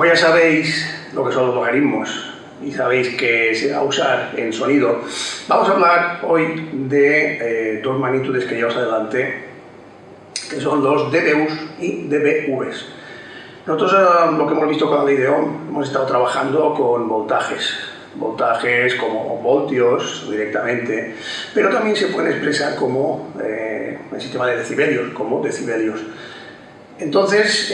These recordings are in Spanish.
Como ya sabéis lo que son los logaritmos y sabéis que se va a usar en sonido, vamos a hablar hoy de dos magnitudes que ya os adelanté, que son los dBus y dBvs. Nosotros lo que hemos visto con la ley de Ohm, hemos estado trabajando con voltajes como voltios directamente, pero también se pueden expresar como el sistema de decibelios, como decibelios. Entonces,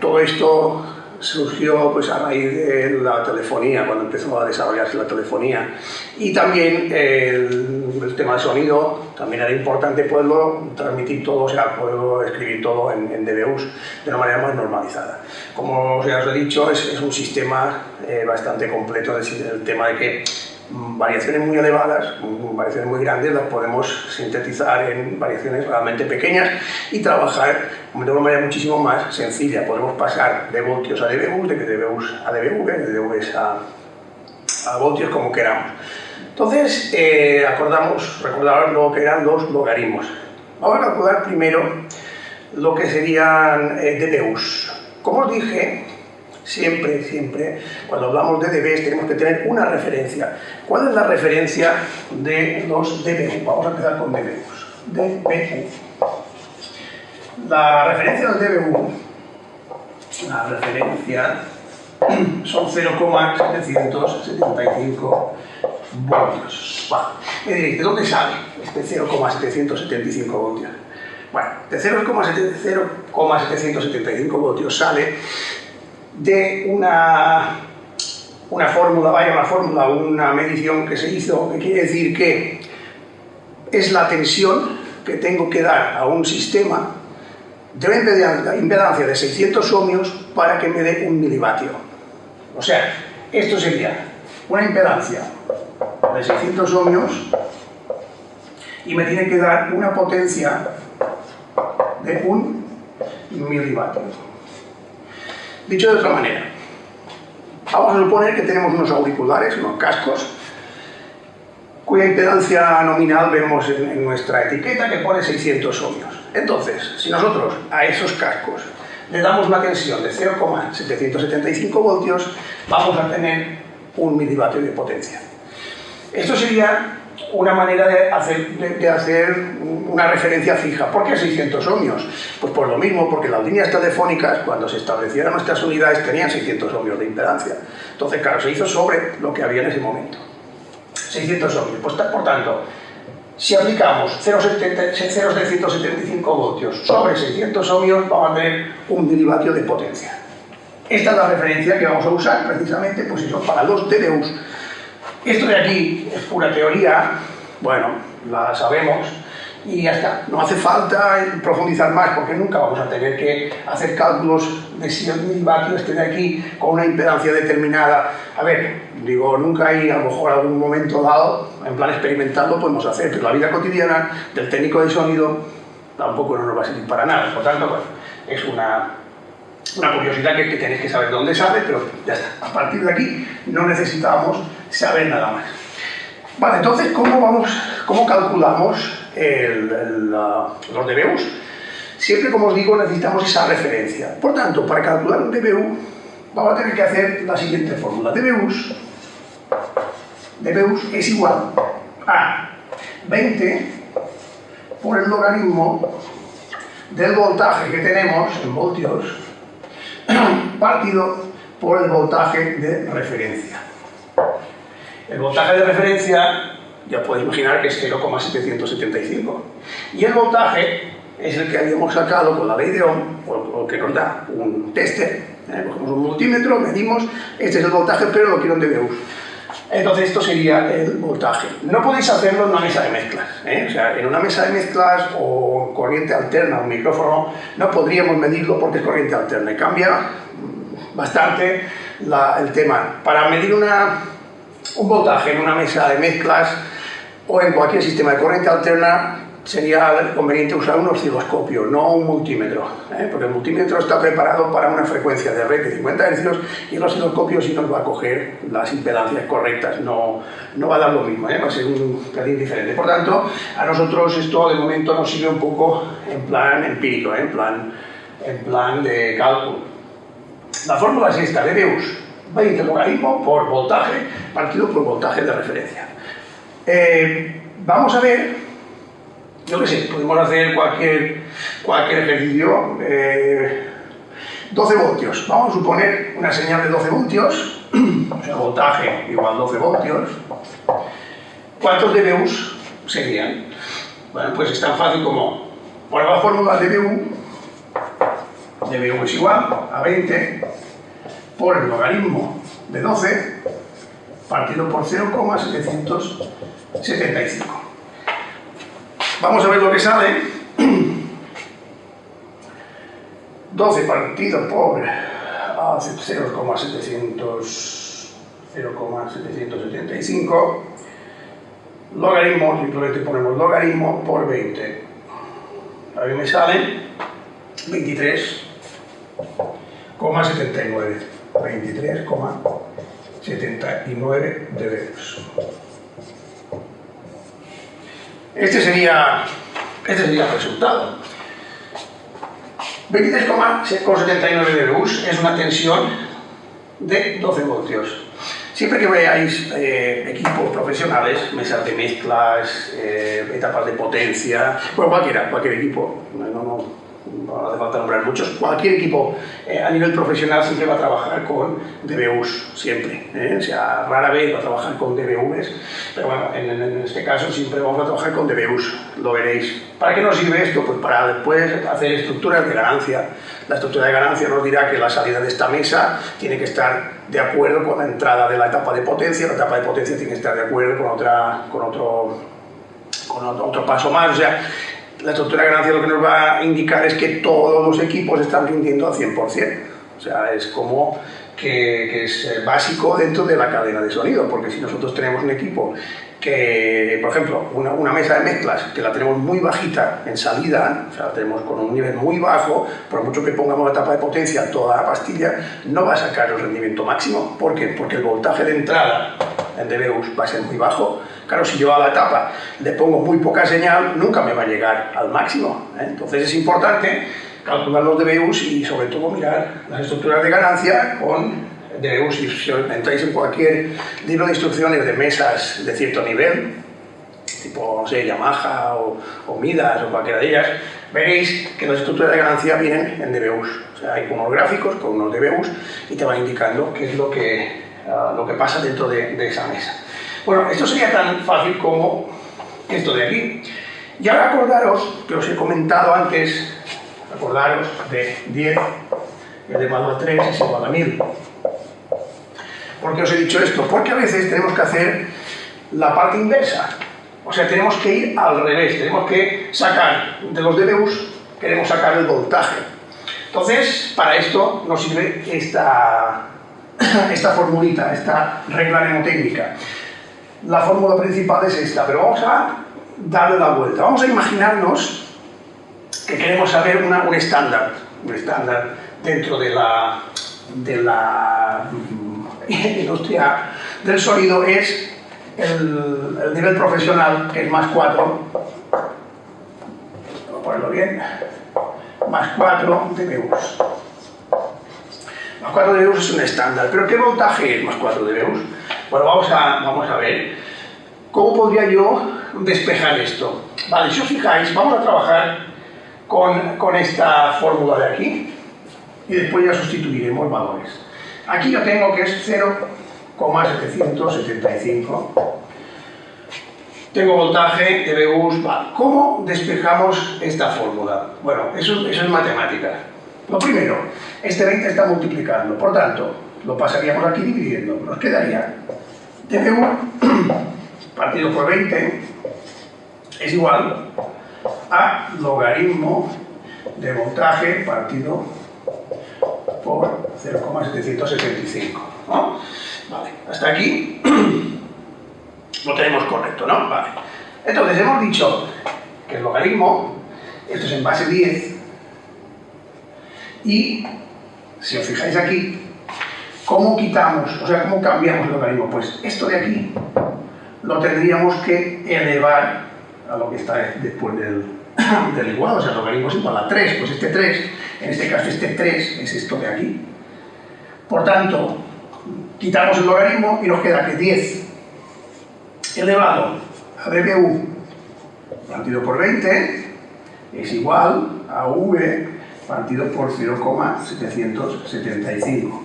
todo esto surgió pues, a raíz de la telefonía, cuando empezó a desarrollarse la telefonía. Y también el tema de sonido, también era importante poderlo transmitir todo, o sea, poderlo escribir todo en dBus de una manera más normalizada. Como ya os he dicho, es un sistema bastante completo, es decir, el tema de que variaciones muy elevadas, variaciones muy grandes, las podemos sintetizar en variaciones realmente pequeñas y trabajar de una manera muchísimo más sencilla. Podemos pasar de voltios a dBus, de dBus a dBv, de dBus a voltios, como queramos. Entonces, recordar lo que eran los logaritmos. Vamos a calcular primero lo que serían dBus. Como os dije, siempre, cuando hablamos de dBs tenemos que tener una referencia. ¿Cuál es la referencia de los dBu? Vamos a empezar con dBus. dBu. La referencia del dBu, la referencia son 0,775 voltios. Bueno, me diréis, ¿de dónde sale este 0,775 voltios? Bueno, de 0,775 voltios sale de una fórmula, una medición que se hizo, que quiere decir que es la tensión que tengo que dar a un sistema de una impedancia de 600 ohmios para que me dé un milivatio. O sea, esto sería una impedancia de 600 ohmios y me tiene que dar una potencia de 1 milivatio. Dicho de otra manera, vamos a suponer que tenemos unos auriculares, unos cascos, cuya impedancia nominal vemos en nuestra etiqueta que pone 600 ohmios. Entonces, si nosotros a esos cascos le damos una tensión de 0,775 voltios, vamos a tener 1 milivatio de potencia. Esto sería una manera de hacer una referencia fija. ¿Por qué 600 ohmios? Pues por lo mismo, porque las líneas telefónicas, cuando se establecieron nuestras unidades, tenían 600 ohmios de impedancia. Entonces, claro, se hizo sobre lo que había en ese momento. 600 ohmios. Pues, por tanto, si aplicamos 0,775 voltios sobre 600 ohmios, vamos a tener 1 milivatio de potencia. Esta es la referencia que vamos a usar precisamente pues eso, para los dBus. Esto de aquí es pura teoría, bueno, la sabemos y ya está. No hace falta profundizar más porque nunca vamos a tener que hacer cálculos de si el milivatio esté de aquí con una impedancia determinada. A ver, digo, nunca hay a lo mejor algún momento dado, en plan experimental lo podemos hacer, pero la vida cotidiana del técnico de sonido tampoco nos va a servir para nada. Por tanto, bueno, es una curiosidad que tenéis que saber dónde sale, pero ya está. A partir de aquí no necesitamos saber nada más. Vale, entonces, ¿cómo calculamos los dBus? Siempre, como os digo, necesitamos esa referencia. Por tanto, para calcular un dBu, vamos a tener que hacer la siguiente fórmula. dBus es igual a 20 por el logaritmo del voltaje que tenemos en voltios partido por el voltaje de referencia. El voltaje de referencia, ya podéis imaginar que es 0,775. Y el voltaje es el que habíamos sacado con la ley de Ohm, o que nos da un tester. Cogemos un multímetro, medimos, este es el voltaje, pero lo quiero en dBus. Entonces esto sería el voltaje. No podéis hacerlo en una mesa de mezclas. O sea, en una mesa de mezclas o corriente alterna, un micrófono, no podríamos medirlo porque es corriente alterna. Y cambia bastante el tema. Para medir un voltaje en una mesa de mezclas o en cualquier sistema de corriente alterna sería conveniente usar un osciloscopio, no un multímetro, porque el multímetro está preparado para una frecuencia de red de 50 Hz y el osciloscopio sí nos va a coger las impedancias correctas, no va a dar lo mismo, va a ser un pelín diferente. Por tanto, a nosotros esto de momento nos sirve un poco en plan empírico, en plan de cálculo. La fórmula es esta, dBus, 20 logaritmo por voltaje partido por voltaje de referencia. Vamos a ver, yo qué sé, podemos hacer cualquier ejercicio. 12 voltios, vamos a suponer una señal de 12 voltios, o sea, voltaje igual 12 voltios. ¿Cuántos dBus serían? Bueno, pues es tan fácil como, por la fórmula dBu es igual a 20 por el logaritmo de 12 partido por 0,775. Vamos a ver lo que sale. 12 partido por 0,775, logaritmo, simplemente ponemos logaritmo por 20. A mí me sale 23,79. 23,79 dBus. Este sería el resultado. 23,79 dBus es una tensión de 12 voltios. Siempre que veáis equipos profesionales, mesas de mezclas, etapas de potencia, bueno, cualquier equipo, no hace falta nombrar muchos, cualquier equipo a nivel profesional siempre va a trabajar con dBus, siempre. O sea, rara vez va a trabajar con dBvs, pero bueno, en este caso siempre vamos a trabajar con dBus, lo veréis. ¿Para qué nos sirve esto? Pues para después hacer estructuras de ganancia. La estructura de ganancia nos dirá que la salida de esta mesa tiene que estar de acuerdo con la entrada de la etapa de potencia, la etapa de potencia tiene que estar de acuerdo con otro paso más. O sea, la estructura de ganancia lo que nos va a indicar es que todos los equipos están rindiendo al 100%. O sea, es como que es básico dentro de la cadena de sonido, porque si nosotros tenemos un equipo que, por ejemplo, una mesa de mezclas que la tenemos muy bajita en salida, o sea, la tenemos con un nivel muy bajo, por mucho que pongamos la etapa de potencia toda la pastilla, no va a sacar el rendimiento máximo. ¿Por qué? Porque el voltaje de entrada en dBus va a ser muy bajo. Claro, si yo a la etapa le pongo muy poca señal, nunca me va a llegar al máximo. Entonces es importante calcular los dBus y sobre todo mirar las estructuras de ganancia con dBus. Si entráis en cualquier libro de instrucciones de mesas de cierto nivel, tipo, no sé, Yamaha o Midas o cualquiera de ellas, veréis que las estructuras de ganancia vienen en dBus. O sea, hay unos gráficos con unos dBus y te van indicando qué es lo que pasa dentro de esa mesa. Bueno, esto sería tan fácil como esto de aquí. Y ahora acordaros, que os he comentado antes, acordaros de 10 elevado a 3 es igual a 1000. ¿Por qué os he dicho esto? Porque a veces tenemos que hacer la parte inversa. O sea, tenemos que ir al revés, tenemos que sacar de los dBus, queremos sacar el voltaje. Entonces, para esto nos sirve esta formulita, esta regla mnemotécnica. La fórmula principal es esta, pero vamos a darle la vuelta. Vamos a imaginarnos que queremos saber un estándar dentro de la industria del sonido, es el nivel profesional, que es más 4, voy a ponerlo bien, más 4 dBus. Más 4 dBus es un estándar, pero ¿qué voltaje es más 4 dBus? Bueno, vamos a ver cómo podría yo despejar esto. Vale, si os fijáis, vamos a trabajar con esta fórmula de aquí y después ya sustituiremos valores. Aquí yo tengo que es 0,775. Tengo voltaje, dBus, vale. ¿Cómo despejamos esta fórmula? Bueno, eso es matemática. Lo primero, este 20 está multiplicando, por tanto, lo pasaríamos aquí dividiendo. Nos quedaría dBu partido por 20 es igual a logaritmo de voltaje partido por 0,775, ¿no? Vale, hasta aquí lo tenemos correcto, ¿no? Vale. Entonces hemos dicho que el logaritmo, esto es en base 10, y si os fijáis aquí, ¿cómo quitamos, o sea, cómo cambiamos el logaritmo? Pues esto de aquí lo tendríamos que elevar a lo que está después del igual, o sea, el logaritmo es igual a 3, pues este 3, en este caso este 3 es esto de aquí. Por tanto, quitamos el logaritmo y nos queda que 10 elevado a dBu partido por 20 es igual a v partido por 0,775.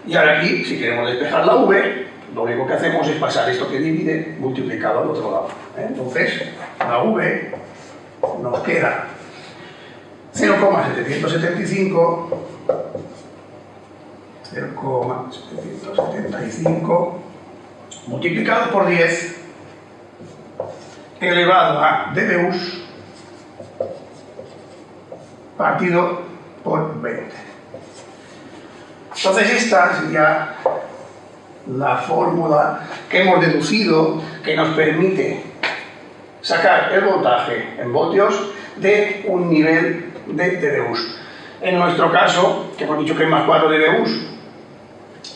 Y ahora aquí, si queremos despejar la v, lo único que hacemos es pasar esto que divide multiplicado al otro lado. Entonces, la v nos queda 0,775 multiplicado por 10 elevado a dBu partido por 20. Entonces esta sería la fórmula que hemos deducido que nos permite sacar el voltaje en voltios de un nivel de dBu. En nuestro caso, que hemos dicho que es más 4 dBu,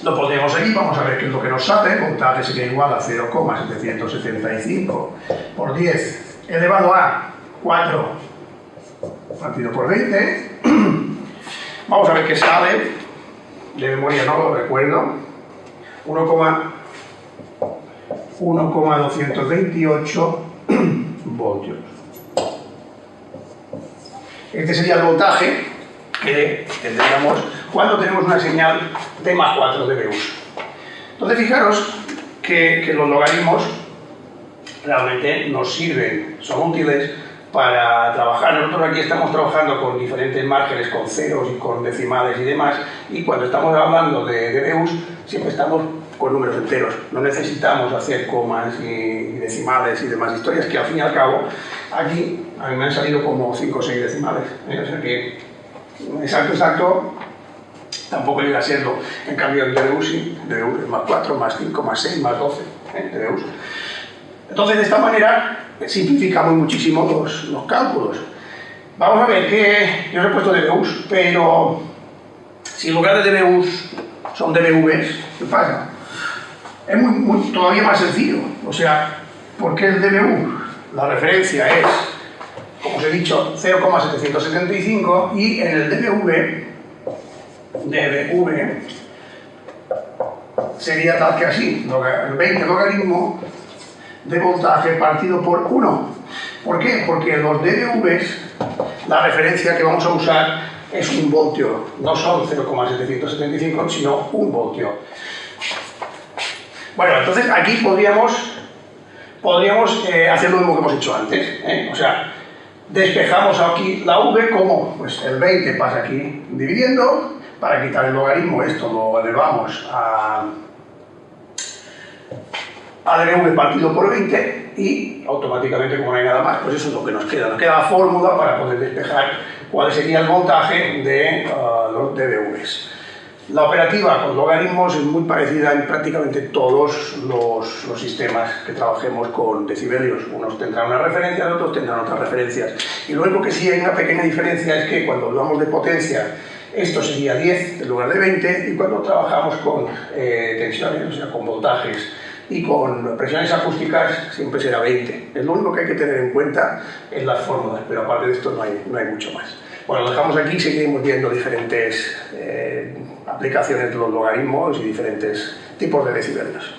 lo pondremos aquí, vamos a ver qué es lo que nos sale. El voltaje sería igual a 0,775 por 10 elevado a 4 partido por 20. Vamos a ver qué sale. De memoria no lo recuerdo. 1,228 voltios. Este sería el voltaje que tendríamos cuando tenemos una señal de más 4 dBu. Entonces fijaros que los logaritmos realmente nos sirven, son útiles para trabajar. Nosotros aquí estamos trabajando con diferentes márgenes, con ceros y con decimales y demás, y cuando estamos hablando de dBu siempre estamos con números enteros. No necesitamos hacer comas y decimales y demás historias, que al fin y al cabo aquí a mí me han salido como 5 o 6 decimales. O sea que exacto tampoco llega a serlo. En cambio el dBu sí, dBu es más 4, más 5, más 6, más 12 dBu. Entonces de esta manera simplificamos muchísimo los cálculos. Vamos a ver que yo os he puesto dBu, pero si en lugar de dBu son dBvs, ¿qué pasa? Es todavía más sencillo. O sea, ¿por qué el dBu? La referencia es, como os he dicho, 0,775 y en el dBv sería tal que así, el 20 logaritmo de voltaje partido por 1. ¿Por qué? Porque los dBvs, la referencia que vamos a usar es 1 voltio, no son 0,775, sino 1 voltio. Bueno, entonces aquí podríamos hacer lo mismo que hemos hecho antes, O sea, despejamos aquí la v como, pues el 20 pasa aquí dividiendo, para quitar el logaritmo esto lo elevamos a dBv partido por 20 y automáticamente, como no hay nada más, pues eso es lo que nos queda. Nos queda la fórmula para poder despejar cuál sería el voltaje de los dBvs. La operativa con logaritmos es muy parecida en prácticamente todos los sistemas que trabajemos con decibelios. Unos tendrán una referencia, otros tendrán otras referencias. Y lo único que sí hay una pequeña diferencia es que cuando hablamos de potencia, esto sería 10 en lugar de 20, y cuando trabajamos con tensiones, o sea, con voltajes y con presiones acústicas, siempre será 20. Es lo único que hay que tener en cuenta en las fórmulas, pero aparte de esto no hay mucho más. Bueno, lo dejamos aquí y seguimos viendo diferentes aplicaciones de los logaritmos y diferentes tipos de decibelios.